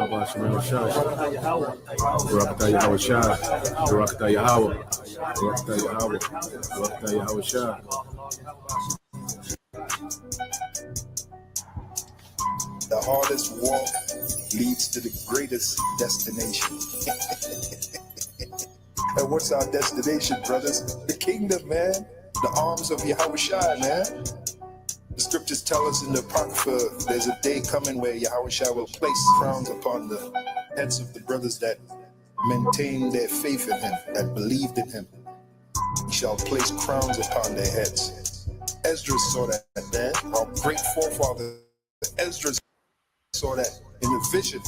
Yahweh Shemel Shah. Barakatah Yahweh Shah. Barakatah Yahweh. Barakatah Yahweh. Barakatah Yahweh Shah. The hardest walk leads to the greatest destination. And what's our destination, brothers? The kingdom, man. The arms of Yahweh Shai, man. The scriptures tell us in the Apocrypha, there's a day coming where Yahweh Shai will place crowns upon the heads of the brothers that maintain their faith in him, that believed in him. He shall place crowns upon their heads. Ezra saw that, man. Our great forefather Ezra saw that in the vision.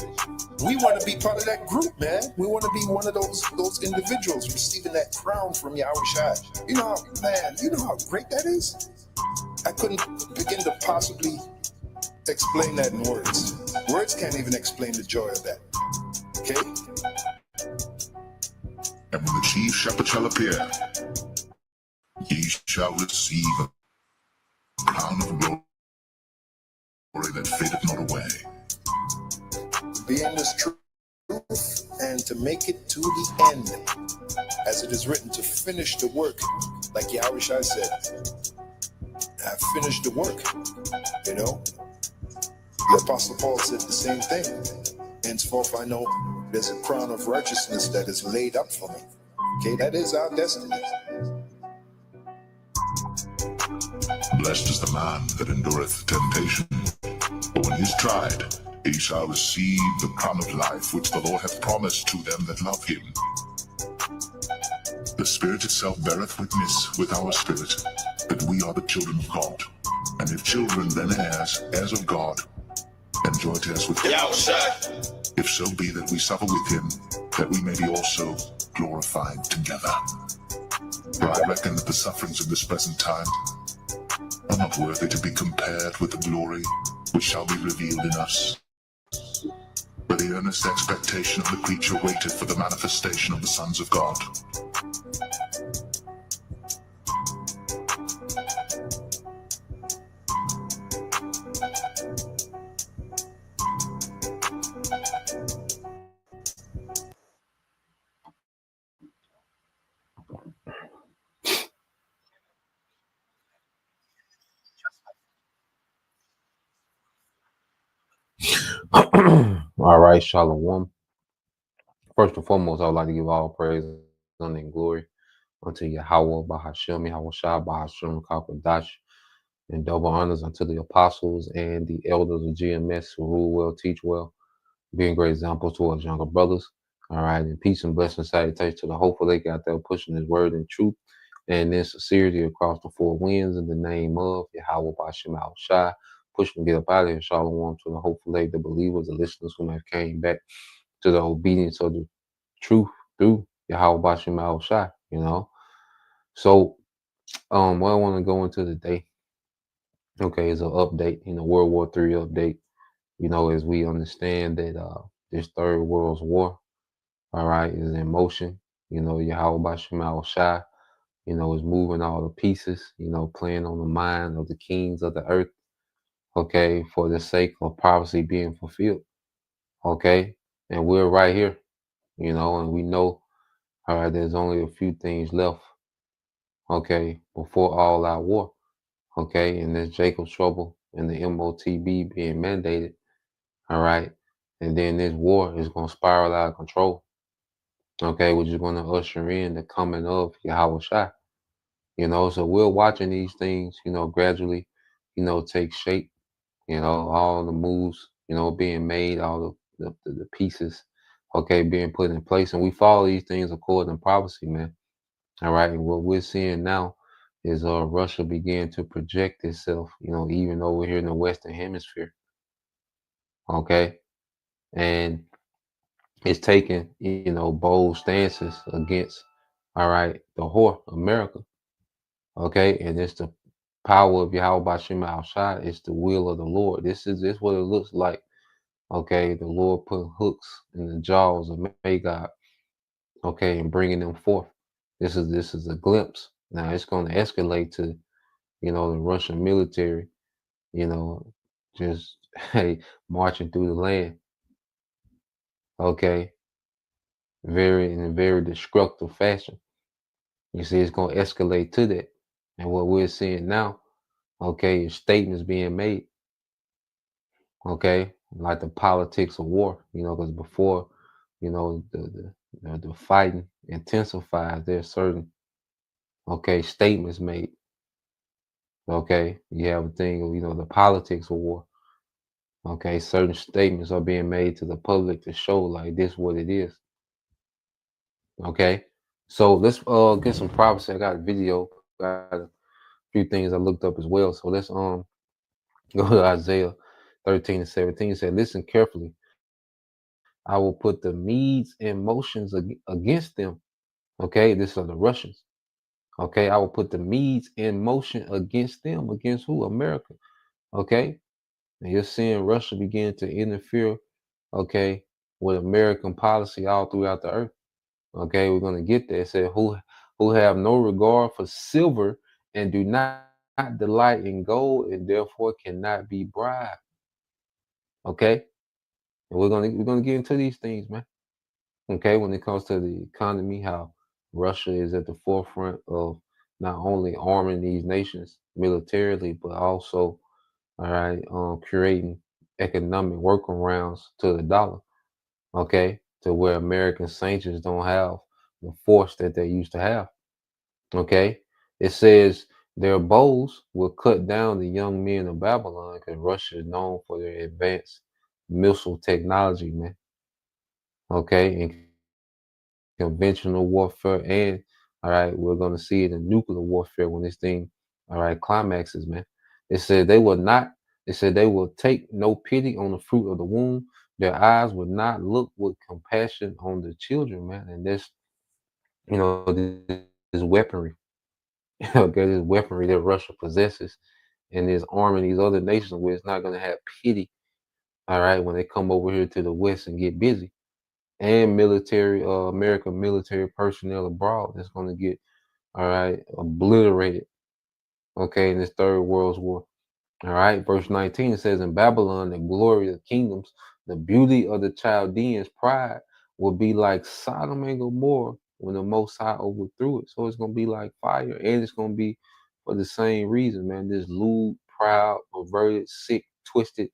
We want to be part of that group, man. We want to be one of those individuals receiving that crown from Yahweh Shai. You know how great that is? I couldn't begin to possibly explain that in words. Words can't even explain the joy of that. Okay? And when the chief shepherd shall appear, ye shall receive a crown of glory that fadeth not away. Be in this truth and to make it to the end, as it is written, to finish the work, like Yahweh Shai said. I've finished the work, you know. The Apostle Paul said the same thing. Henceforth I know there's a crown of righteousness that is laid up for me. Okay, that is our destiny. Blessed is the man that endureth temptation, for when he is tried, he shall receive the crown of life which the Lord hath promised to them that love him. The Spirit itself beareth witness with our spirit that we are the children of God. And if children, then heirs of God, and joint heirs with God. If so be that we suffer with him, that we may be also glorified together. For I reckon that the sufferings of this present time are not worthy to be compared with the glory which shall be revealed in us. For the earnest expectation of the creature waiteth for the manifestation of the sons of God. All right, Shalom. First and foremost, I would like to give all praise, honor, and glory unto Yahweh, Bahashem, Yahweh Shah, Bahashem, Kakadash, and double honors unto the apostles and the elders of GMS who rule well, teach well, being great examples towards younger brothers. All right, and peace and blessings, salutations to the hopeful they got there pushing his word and truth and in sincerity across the four winds in the name of Yahweh, Bahashem, Yahweh Shah. Push them, get up out of here. Shalom to the hopeful they, the believers, the listeners who have came back to the obedience of the truth through Yahweh Bashim Al Shai, you know. So what I want to go into today, okay, is an update, World War III update, as we understand that this third world's war, all right, is in motion. Yahweh Bashim Al Shai, is moving all the pieces, playing on the mind of the kings of the earth, okay, for the sake of prophecy being fulfilled, okay, and we're right here, and we know, all right, there's only a few things left, okay, before all out war, okay, and there's Jacob's trouble and the MOTB being mandated, all right, and then this war is going to spiral out of control, okay, which is going to usher in the coming of Yahweh Shai, so we're watching these things, gradually, take shape, all the moves, being made, all the pieces, okay, being put in place, and we follow these things according to prophecy, man. All right, and what we're seeing now is Russia began to project itself, even over here in the Western Hemisphere. Okay, and it's taking, bold stances against, all right, the whore America. Okay, and it's the power of Yahweh Bashim Al Shai. It's the will of the Lord. This is what it looks like. Okay, the Lord put hooks in the jaws of Magog. Okay, and bringing them forth. This is a glimpse. Now it's going to escalate to, the Russian military, just hey marching through the land. Okay, in a very destructive fashion. You see, it's gonna escalate to that. And what we're seeing now, okay, is statements being made, okay, like the politics of war, because before, the fighting intensifies, there's certain, okay, statements made, okay. You have a thing of, the politics of war, okay. Certain statements are being made to the public to show like this what it is, okay. So let's get some prophecy. I got a video, got a few things I looked up as well. So let's go to Isaiah 13 and 17. It said, listen carefully. I will put the Medes in motions against them. Okay, this are the Russians. Okay, I will put the Medes in motion against them. Against who? America. Okay, and you're seeing Russia begin to interfere, okay, with American policy all throughout the earth. Okay, we're gonna get there. It said, who have no regard for silver and do not delight in gold and therefore cannot be bribed. Okay, and we're gonna get into these things, man. Okay, when it comes to the economy, how Russia is at the forefront of not only arming these nations militarily, but also, all right, creating economic workarounds to the dollar. Okay, to where American sanctions don't have the force that they used to have. Okay, it says their bows will cut down the young men of Babylon because Russia is known for their advanced missile technology, man. Okay, and conventional warfare, and all right, we're gonna see it in nuclear warfare when this thing, all right, climaxes, man. It said they will not. It said they will take no pity on the fruit of the womb. Their eyes will not look with compassion on the children, man. And this, this weaponry, okay, this weaponry that Russia possesses and is arming these other nations with, it's not gonna have pity, all right, when they come over here to the West and get busy. And military, American military personnel abroad that's going to get, all right, obliterated, okay, in this third world war. All right, verse 19, it says, in Babylon, the glory of kingdoms, the beauty of the Chaldeans' pride will be like Sodom and Gomorrah when the Most High overthrew it. So it's going to be like fire, and it's going to be for the same reason, man. This lewd, proud, perverted, sick, twisted,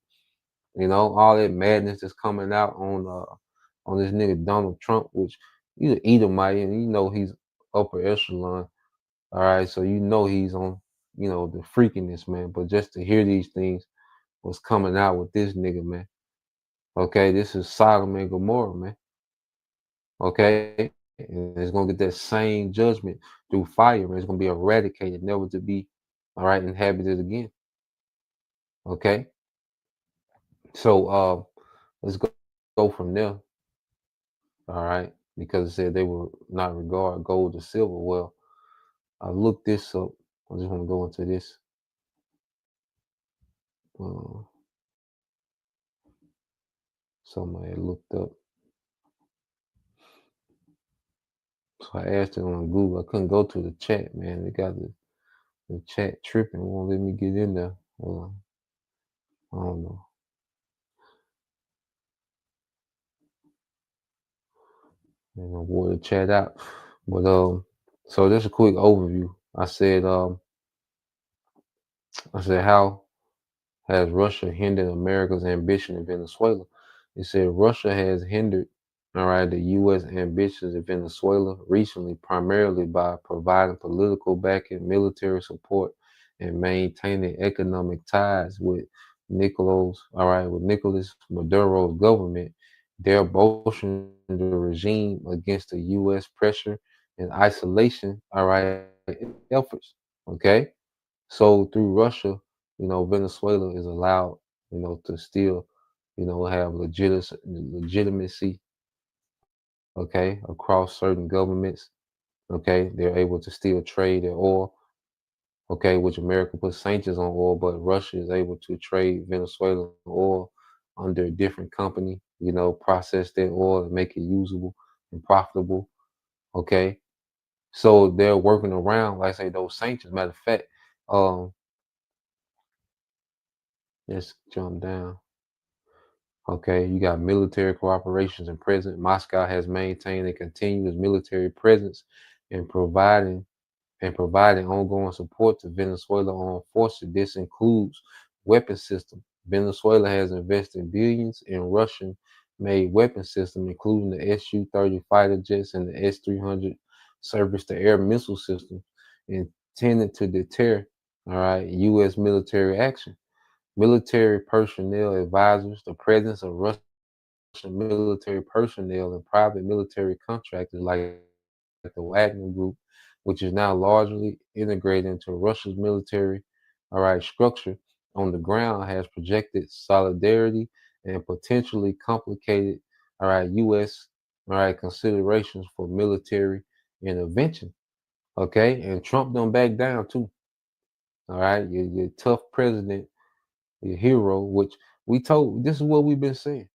all that madness that's coming out on this nigga Donald Trump, which he's an Edomite, and he's upper echelon. All right, so he's on, the freakiness, man. But just to hear these things was coming out with this nigga, man. Okay, this is Sodom and Gomorrah, man. Okay, and it's gonna get that same judgment through fire, man. It's gonna be eradicated, never to be, all right, inhabited again. Okay, so let's go from there. All right, because it said they will not regard gold or silver. Well, I looked this up. I just want to go into this. Uh, Somebody looked up. So I asked it on Google. I couldn't go to the chat, man. They got the chat tripping. Won't let me get in there. I don't know. Wore the chat out. But so just a quick overview. I said how has Russia hindered America's ambition in Venezuela? It said Russia has hindered, all right, the U.S. ambitions in Venezuela recently, primarily by providing political backing, military support, and maintaining economic ties with Nicolas Maduro's government. They're bolstering the regime against the U.S. pressure and isolation, all right, efforts. Okay, so through Russia, Venezuela is allowed, to still, have legitimacy, okay, across certain governments. Okay, they're able to still trade their oil, okay, which America puts sanctions on oil, but Russia is able to trade Venezuelan oil under a different company, process that oil and make it usable and profitable. Okay, so they're working around, like I say, those sanctions. Matter of fact, um, let's jump down. Okay, you got military cooperations and present. Moscow has maintained a continuous military presence in providing ongoing support to Venezuela armed forces. This includes weapon systems. Venezuela has invested billions in Russian-made weapon systems, including the Su-30 fighter jets and the S-300 surface-to-air missile systems, intended to deter, all right, U.S. military action. Military personnel advisors, the presence of Russian military personnel and private military contractors like the Wagner Group, which is now largely integrated into Russia's military, all right, structure on the ground, has projected solidarity and potentially complicated, all right, U.S. all right considerations for military intervention. Okay, and Trump don't back down too. All right, your tough president, your hero, which we told. This is what we've been saying.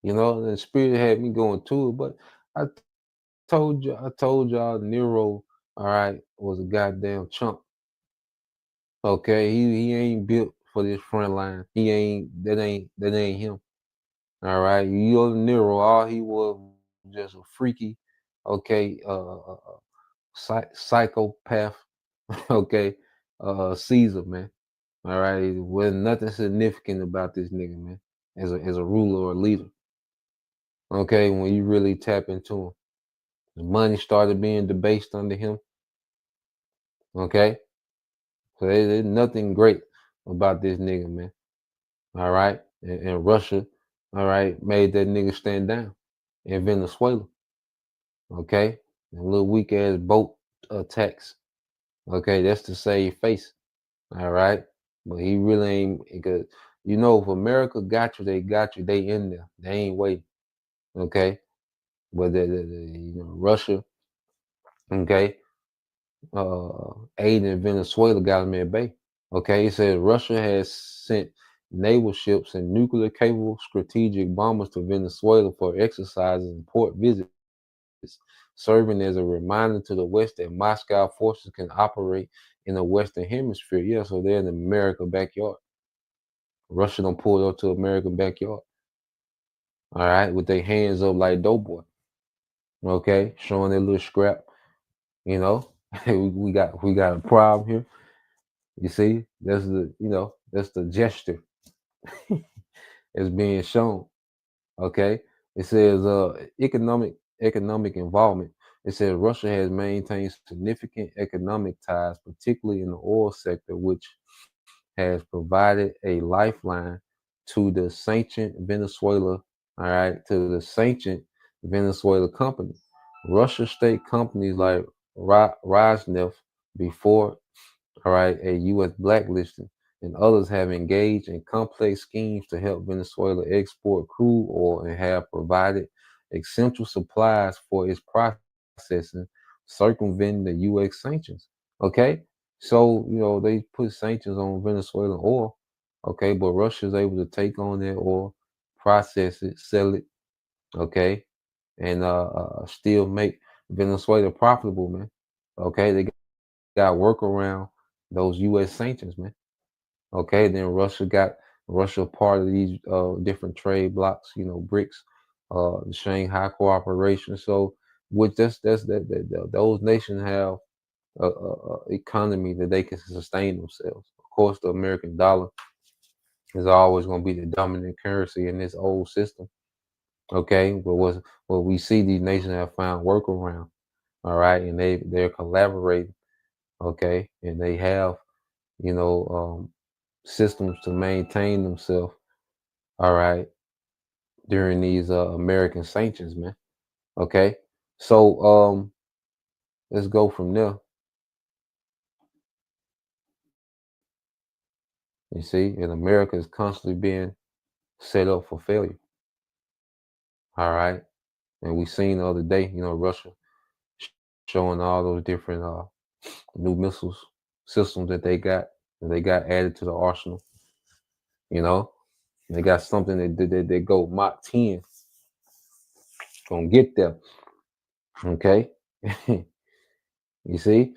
You know, the spirit had me going to it, but I told y'all Nero, all right, was a goddamn chump. Okay, he ain't built for this front line. That ain't him. All right, you know Nero, all he was just a freaky, okay, psychopath. Okay, Caesar, man. All right, was nothing significant about this nigga, man, as a ruler or a leader. Okay, when you really tap into him. The money started being debased under him. Okay, so there's nothing great about this nigga, man. All right, and Russia, all right, made that nigga stand down in Venezuela. Okay, and little weak ass boat attacks. Okay, that's to save face. All right, but he really ain't because you know if America got you, they got you. They in there. They ain't waiting. Okay, but Russia. Okay, aid in Venezuela got him at bay. Okay, it says Russia has sent naval ships and nuclear capable strategic bombers to Venezuela for exercises and port visits, serving as a reminder to the West that Moscow forces can operate in the Western Hemisphere. Yeah, so they're in the American backyard. Russia don't pull up to American backyard. All right, with their hands up like doughboy. Okay, showing their little scrap. You know, we got a problem here. You see, that's the gesture is being shown. Okay, it says economic involvement. It says Russia has maintained significant economic ties, particularly in the oil sector, which has provided a lifeline to the sanctioned Venezuela. All right, to the sanctioned Venezuela company. Russia state companies like Rosneft before all right, a U.S. blacklisting, and others have engaged in complex schemes to help Venezuela export crude oil and have provided essential supplies for its processing, circumventing the U.S. sanctions. Okay, so they put sanctions on Venezuelan oil. Okay, but Russia is able to take on that oil, process it, sell it. Okay, and still make Venezuela profitable, man. Okay, they got work around those U.S. sanctions, man. Okay, then Russia part of these different trade blocks, BRICS, the Shanghai Cooperation. So, which those nations have a economy that they can sustain themselves. Of course, the American dollar is always going to be the dominant currency in this old system. Okay, but what we see these nations have found workaround. All right, and they're collaborating. Okay, and they have you know, systems to maintain themselves. All right, during these American sanctions, man. Okay, so let's go from there. You see, and America is constantly being set up for failure. All right, and we seen the other day, Russia showing all those different new missiles systems that they got added to the arsenal. You know, they got something that they go Mach 10 gonna get there. Okay, you see,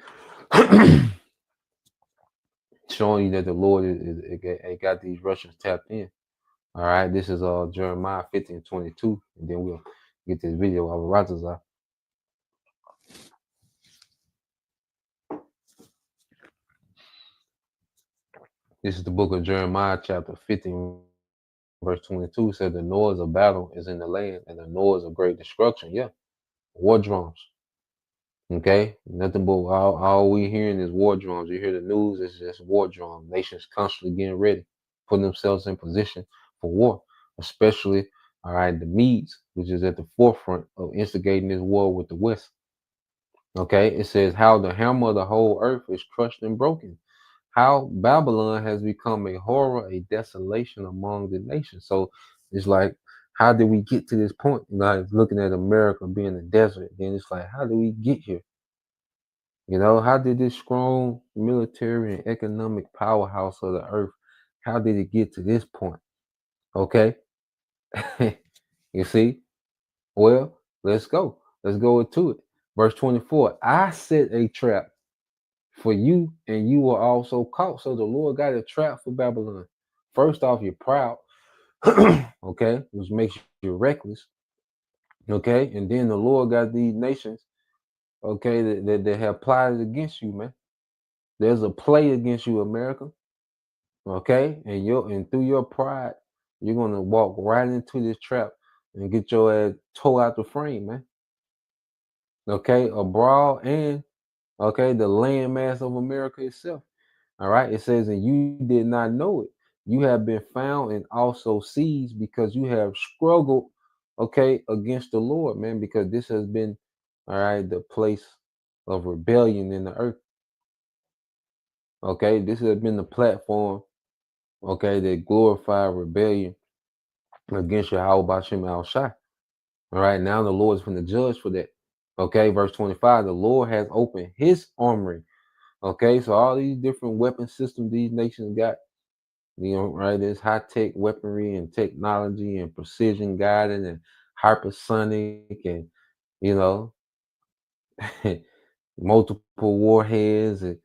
showing you that the Lord got these Russians tapped in. All right, this is Jeremiah 15:22, and then we'll get this video of Razazar. This is the book of Jeremiah, chapter 15, verse 22. It said, the noise of battle is in the land, and the noise of great destruction. Yeah, war drums. Okay, nothing but all we hearing is war drums. You hear the news, it's just war drums. Nations constantly getting ready, putting themselves in position for war, especially, all right, the Medes, which is at the forefront of instigating this war with the West. Okay, it says how the hammer of the whole earth is crushed and broken, how Babylon has become a horror, a desolation among the nations. So it's like, how did we get to this point? Like looking at America being a desert, then it's like, how did we get here? You know, how did this strong military and economic powerhouse of the earth, how did it get to this point? Okay. You see? Well, let's go. Let's go into it. Verse 24, I set a trap for you, and you were also caught. So the Lord got a trap for Babylon. First off, you're proud, okay, which makes you reckless, okay, and then the Lord got these nations, okay, that have plotted against you, man. There's a play against you, America, okay, and through your pride, you're gonna walk right into this trap and get your ass tore out the frame, man. Okay, abroad and okay, the landmass of America itself. All right, it says, and you did not know it. You have been found and also seized because you have struggled, okay, against the Lord, man, because this has been, all right, the place of rebellion in the earth. Okay, this has been the platform, okay, that glorified rebellion against Yahweh Bashim Al Shai. All right, now the Lord is going to judge for that. Okay, verse 25, the Lord has opened his armory. Okay, so all these different weapon systems these nations got, you know, right? There's high tech weaponry and technology and precision guiding and hypersonic and, you know, multiple warheads and,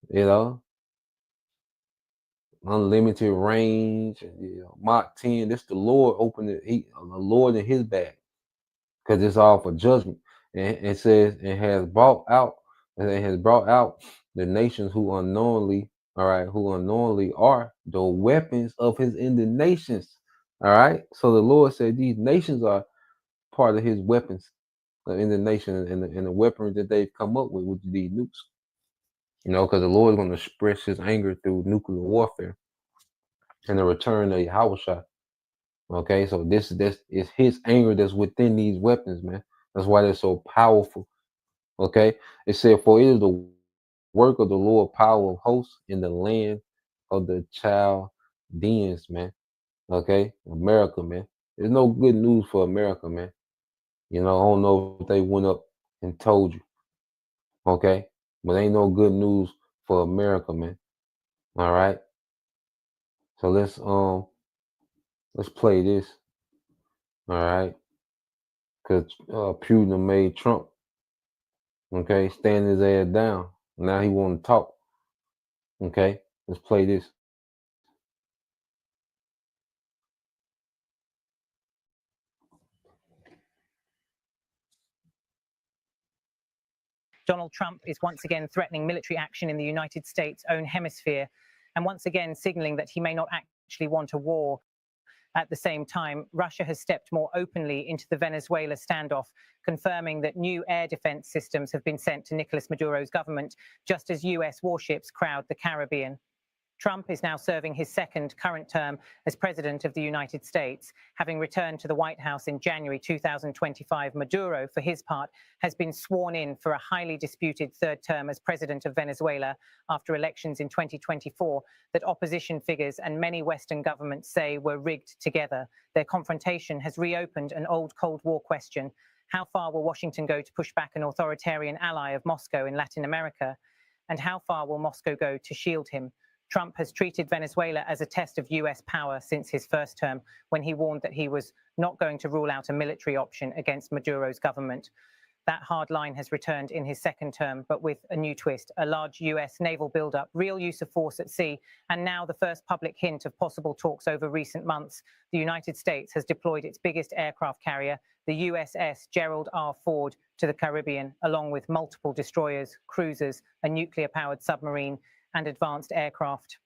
you know, unlimited range. And, you know, Mach 10. This the Lord opened it. The Lord in His bag, because it's all for judgment. And it says it has brought out the nations who unknowingly, all right, who unknowingly are the weapons of His indignations. All right. So the Lord said these nations are part of His weapons in the nation and the weaponry that they've come up with these nukes. You know, because the Lord is going to express His anger through nuclear warfare and the return of Yahweh. Okay, so this is His anger that's within these weapons, man. That's why they're so powerful. Okay, it said, for it is the work of the Lord, power of hosts in the land of the Chaldeans, man. Okay, America, man. There's no good news for America, man. You know, I don't know if they went up and told you. Okay, but ain't no good news for America, man. All right. So let's play this. All right, because Putin made Trump, okay, stand his ass down. Now he want to talk. Okay, let's play this. Donald Trump is once again threatening military action in the United States' own hemisphere, and once again signaling that he may not actually want a war. At the same time, Russia has stepped more openly into the Venezuela standoff, confirming that new air defense systems have been sent to Nicolas Maduro's government, just as US warships crowd the Caribbean. Trump is now serving his second current term as president of the United States. Having returned to the White House in January 2025, Maduro, for his part, has been sworn in for a highly disputed third term as president of Venezuela after elections in 2024 that opposition figures and many Western governments say were rigged together. Their confrontation has reopened an old Cold War question. How far will Washington go to push back an authoritarian ally of Moscow in Latin America? And how far will Moscow go to shield him? Trump has treated Venezuela as a test of US power since his first term, when he warned that he was not going to rule out a military option against Maduro's government. That hard line has returned in his second term, but with a new twist: a large US naval buildup, real use of force at sea, and now the first public hint of possible talks over recent months. The United States has deployed its biggest aircraft carrier, the USS Gerald R. Ford, to the Caribbean, along with multiple destroyers, cruisers, a nuclear-powered submarine, and advanced aircraft.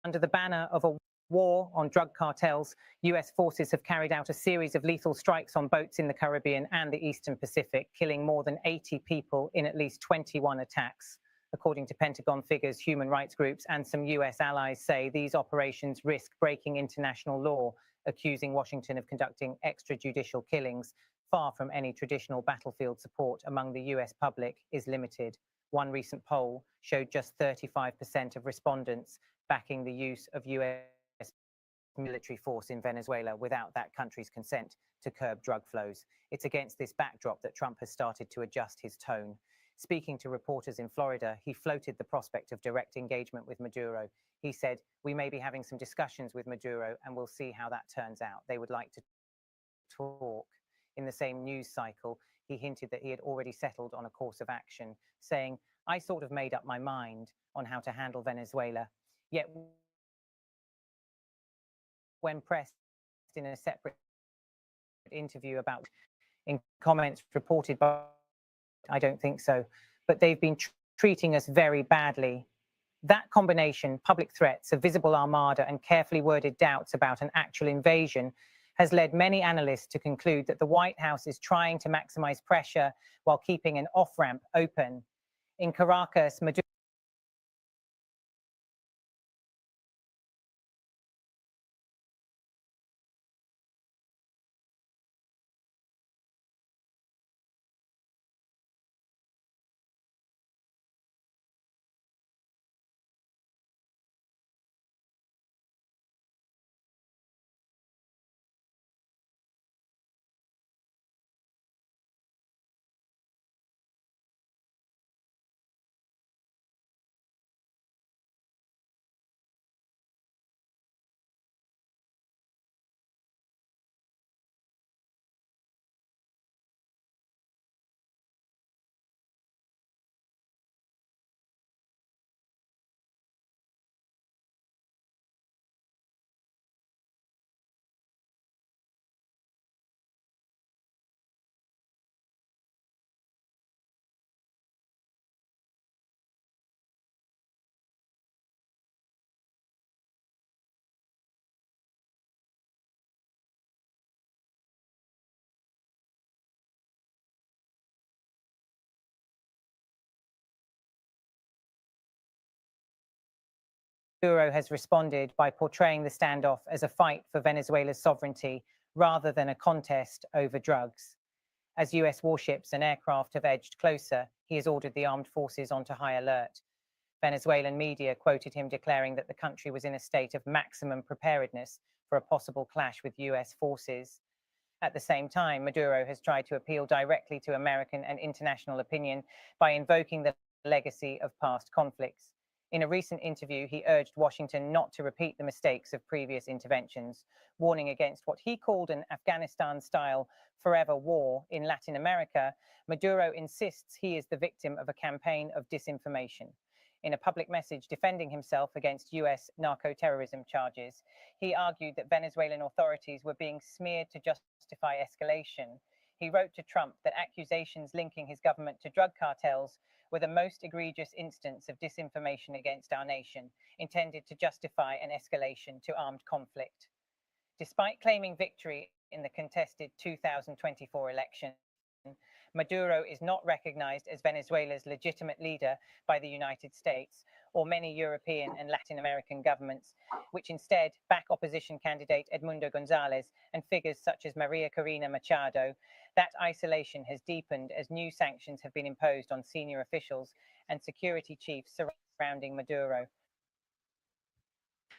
Under the banner of a war on drug cartels, US forces have carried out a series of lethal strikes on boats in the Caribbean and the Eastern Pacific, killing more than 80 people in at least 21 attacks. According to Pentagon figures, human rights groups and some US allies say these operations risk breaking international law, accusing Washington of conducting extrajudicial killings. Far from any traditional battlefield support among the US public is limited. One recent poll showed just 35% of respondents backing the use of US military force in Venezuela without that country's consent to curb drug flows. It's against this backdrop that Trump has started to adjust his tone. Speaking to reporters in Florida, he floated the prospect of direct engagement with Maduro. He said, "We may be having some discussions with Maduro and we'll see how that turns out. They would like to talk." In the same news cycle, he hinted that he had already settled on a course of action, saying, "I sort of made up my mind on how to handle Venezuela." Yet when pressed in a separate interview about in comments reported by, "I don't think so, but they've been treating us very badly." That combination, public threats, a visible armada, and carefully worded doubts about an actual invasion, has led many analysts to conclude that the White House is trying to maximize pressure while keeping an off-ramp open. In Caracas, Maduro has responded by portraying the standoff as a fight for Venezuela's sovereignty rather than a contest over drugs. As US warships and aircraft have edged closer, he has ordered the armed forces onto high alert. Venezuelan media quoted him declaring that the country was in a state of maximum preparedness for a possible clash with US forces. At the same time, Maduro has tried to appeal directly to American and international opinion by invoking the legacy of past conflicts. In a recent interview, he urged Washington not to repeat the mistakes of previous interventions, warning against what he called an Afghanistan-style forever war in Latin America. Maduro insists he is the victim of a campaign of disinformation. In a public message defending himself against US narco-terrorism charges, he argued that Venezuelan authorities were being smeared to justify escalation. He wrote to Trump that accusations linking his government to drug cartels were the most egregious instance of disinformation against our nation, intended to justify an escalation to armed conflict. Despite claiming victory in the contested 2024 election, Maduro is not recognized as Venezuela's legitimate leader by the United States or many European and Latin American governments, which instead back opposition candidate Edmundo Gonzalez and figures such as Maria Corina Machado. That isolation has deepened as new sanctions have been imposed on senior officials and security chiefs surrounding Maduro.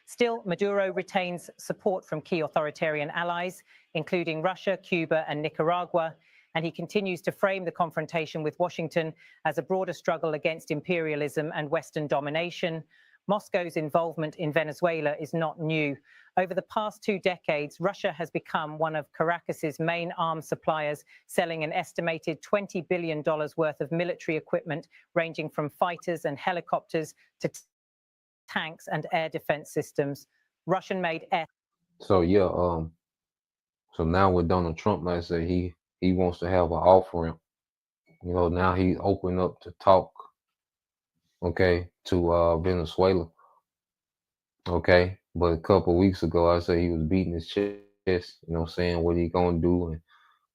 Still, Maduro retains support from key authoritarian allies, including Russia, Cuba, and Nicaragua, and he continues to frame the confrontation with Washington as a broader struggle against imperialism and Western domination, Moscow's involvement in Venezuela is not new. Over the past 2 decades, Russia has become one of Caracas's main arms suppliers, selling an estimated $20 billion worth of military equipment, ranging from fighters and helicopters to tanks and air defense systems. Russian-made air. So yeah, so now with Donald Trump, like I say, he wants to have an off ramp. You know, now he's open up to talk, okay, to Venezuela. Okay. But a couple of weeks ago I said he was beating his chest, you know, saying what he gonna do, and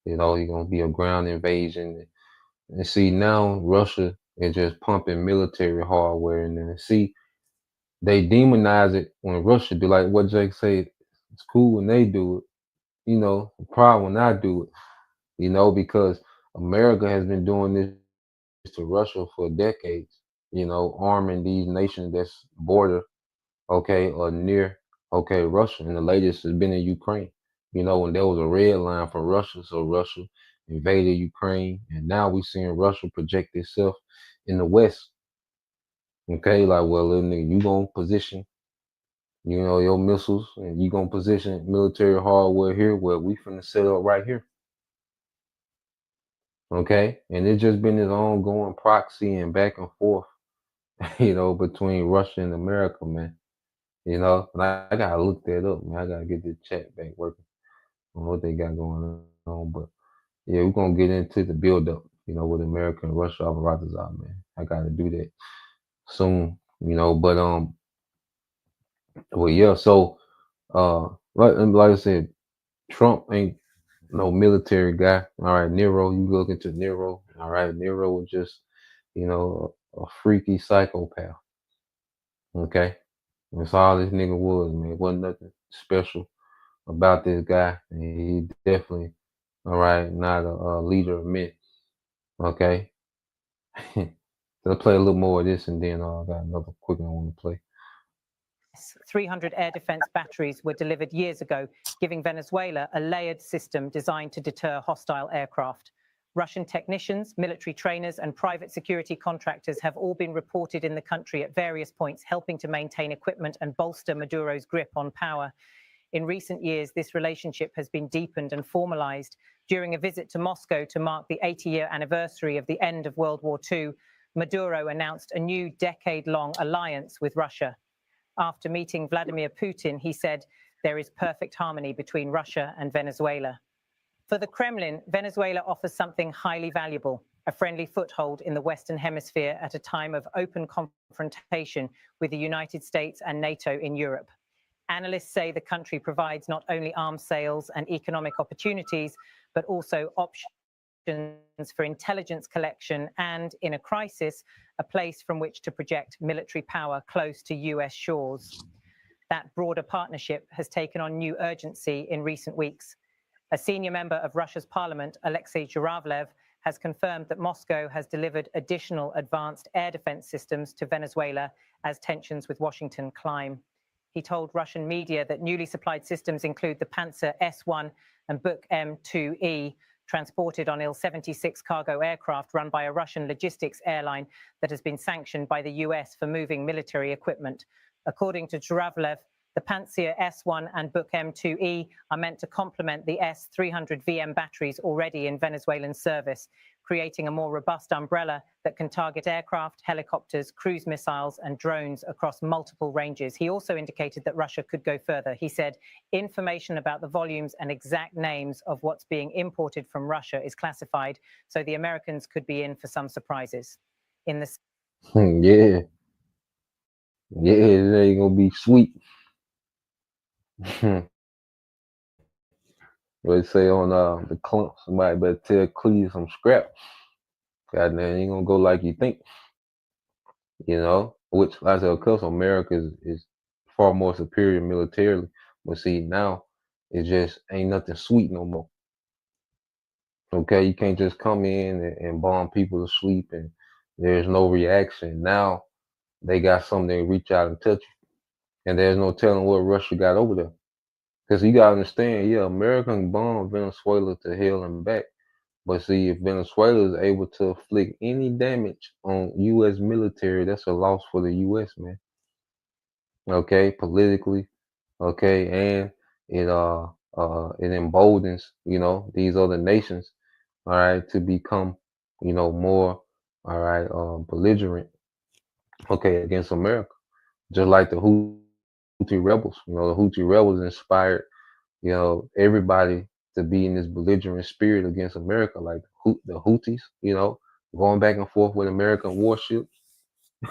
you know, he gonna be a ground invasion. And see, now Russia is just pumping military hardware in there. See, they demonize it when Russia do, like what Jake said, it's cool when they do it, you know, the problem when I do it, you know, because America has been doing this to Russia for decades, you know, arming these nations that's border, okay, or near, okay, Russia. And the latest has been in Ukraine, you know, when there was a red line from Russia. So Russia invaded Ukraine, and now we're seeing Russia project itself in the West. Okay, like, well, little nigga, you gonna position, you know, your missiles, and you gonna position military hardware here, where we finna set up right here. Okay, and it's just been this ongoing proxy and back and forth, you know, between Russia and America, man. You know, and I gotta look that up, man. I gotta get the chat back working on what they got going on. But yeah, we're gonna get into the build up, you know, with America and Russia off of Ratazar, man. I gotta do that soon, you know. But well, yeah. So like I said, Trump ain't no military guy. All right, Nero, you look into Nero. All right, Nero was just, you know, a freaky psychopath. Okay, that's all this nigga was, man. Wasn't nothing special about this guy. And he definitely, all right, not a leader of men. Okay. So let's play a little more of this, and then I got another quick one I want to play. 300 air defense batteries were delivered years ago, giving Venezuela a layered system designed to deter hostile aircraft. Russian technicians, military trainers, and private security contractors have all been reported in the country at various points, helping to maintain equipment and bolster Maduro's grip on power. In recent years, this relationship has been deepened and formalized. During a visit to Moscow to mark the 80-year anniversary of the end of World War II, Maduro announced a new decade-long alliance with Russia. After meeting Vladimir Putin, he said, "There is perfect harmony between Russia and Venezuela." For the Kremlin, Venezuela offers something highly valuable, a friendly foothold in the Western Hemisphere at a time of open confrontation with the United States and NATO in Europe. Analysts say the country provides not only arms sales and economic opportunities, but also options for intelligence collection and, in a crisis, a place from which to project military power close to US shores. That broader partnership has taken on new urgency in recent weeks. A senior member of Russia's parliament, Alexei Zhuravlev, has confirmed that Moscow has delivered additional advanced air defense systems to Venezuela as tensions with Washington climb. He told Russian media that newly supplied systems include the Panzer S-1 and Buk M2E, transported on Il-76 cargo aircraft run by a Russian logistics airline that has been sanctioned by the US for moving military equipment. According to Zhuravlev, the Panzer S-1 and Buk M2E are meant to complement the S-300VM batteries already in Venezuelan service, creating a more robust umbrella that can target aircraft, helicopters, cruise missiles, and drones across multiple ranges. He also indicated that Russia could go further. He said, "Information about the volumes and exact names of what's being imported from Russia is classified, so the Americans could be in for some surprises." In the Yeah, it ain't gonna be sweet. They say on the clump, somebody better tell Cleve some scrap. Goddamn, ain't gonna go like you think. You know, which, like I said, of course, America is far more superior militarily. But see, now it just ain't nothing sweet no more. Okay, you can't just come in and bomb people to sleep and there's no reaction. Now they got something to reach out and touch you, and there's no telling what Russia got over there. Because you gotta understand, yeah, America can bomb Venezuela to hell and back. But see, if Venezuela is able to inflict any damage on U.S. military, that's a loss for the U.S., man. okay, politically, okay, and it emboldens, these other nations, all right, to become, more, all right, belligerent, okay, against America, just like the Houthi rebels. The Houthi rebels inspired, everybody to be in this belligerent spirit against America, like the Houthis, going back and forth with American warships.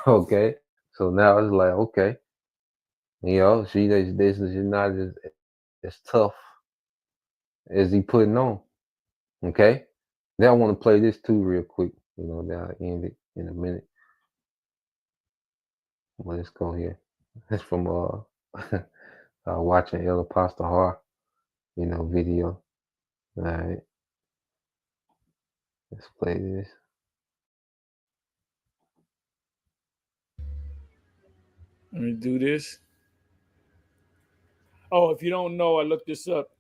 Okay, so now it's like, okay, this is not as tough as he putting on. Okay, then I want to play this too real quick. Then I end it in a minute. Well, let's go here. It's from watching El Pasta Har, video. All right, let's play this. Let me do this. Oh, if you don't know, I looked this up.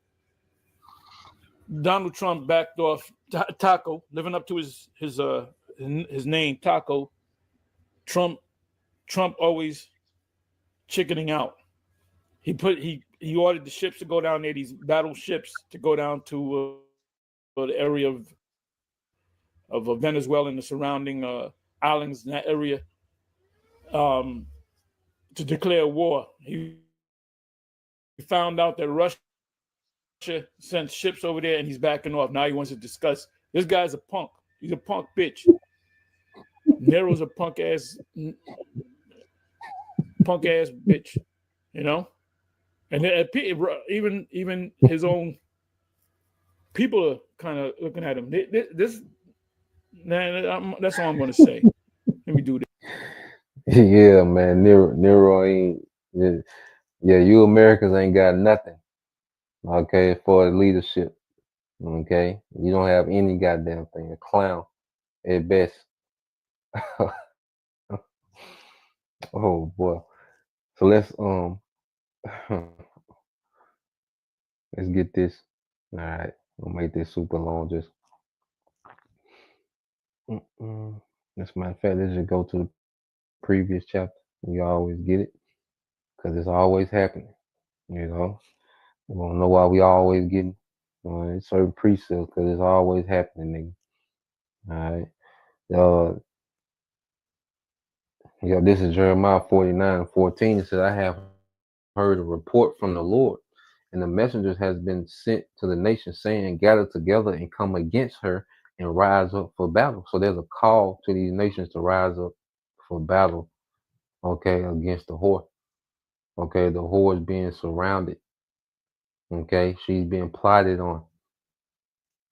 Donald Trump backed off Taco, living up to his name, Taco. Trump always chickening out. He ordered the ships to go down there, these battleships to go down to the area of Venezuela and the surrounding islands in that area, to declare war. He found out that Russia sent ships over there and he's backing off. Now he wants to discuss. This guy's a punk. He's a punk bitch. Nero's a punk ass bitch, And even his own people are kind of looking at him. That's all I'm going to say. Let me do this. Yeah, man, Nero ain't. Yeah, you Americans ain't got nothing. Okay, for leadership. Okay, you don't have any goddamn thing. A clown at best. Oh boy. So let's get this. All right, we'll make this super long. Just as a matter of fact, let's just go to the previous chapter. You always get it because it's always happening. You don't know why we always getting certain precepts because it's always happening, nigga. All right. This is Jeremiah 49:14. It says, I have heard a report from the Lord, and the messengers has been sent to the nation, saying, gather together and come against her and rise up for battle. So there's a call to these nations to rise up for battle, okay, against the whore. Okay, the whore is being surrounded. Okay, she's being plotted on.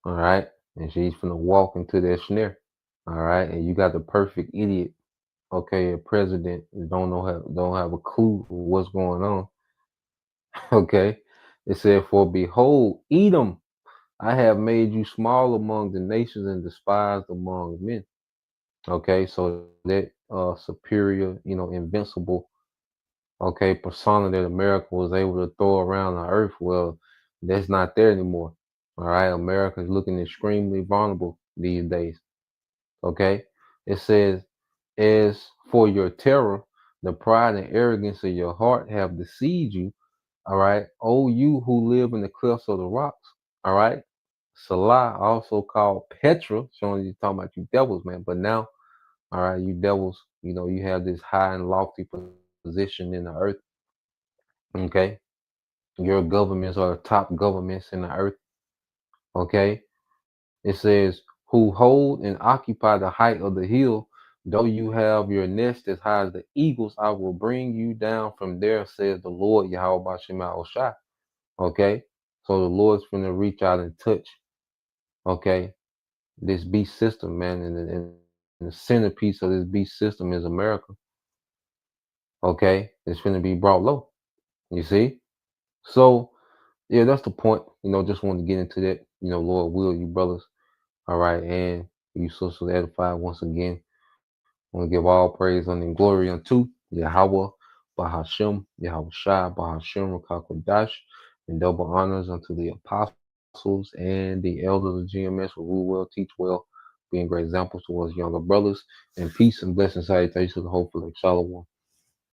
All right, and she's gonna walk into their snare. All right, and you got the perfect idiot. Okay, a president don't have a clue what's going on. Okay, it said, for behold, Edom, I have made you small among the nations and despised among men. Okay, so that superior, invincible, okay, persona that America was able to throw around the earth, well, that's not there anymore. All right, America is looking extremely vulnerable these days. Okay, it says, as for your terror, the pride and arrogance of your heart have deceived you. All right, oh, you who live in the cliffs of the rocks. All right, Salah, also called Petra, showing you talking about you devils, man. But now, all right, you devils, you have this high and lofty position in the earth. Okay, your governments are the top governments in the earth. Okay, it says, who hold and occupy the height of the hill, though you have your nest as high as the eagles, I will bring you down from there, says the Lord Yahweh Bashim Oshai. Okay, so the Lord's gonna reach out and touch, okay, this beast system, man, and the centerpiece of this beast system is America. Okay, it's gonna be brought low. You see? So yeah, that's the point. Just wanted to get into that. Lord will, you brothers. All right, and you social edified once again. I want to give all praise and glory unto Yahweh, Bahashem, Yahweh Shai, Bahashem, Rakakwadash, and double honors unto the apostles and the elders of GMS who rule well, teach well, being great examples towards younger brothers, and peace and blessings, salutations, and hopefully, Shalom.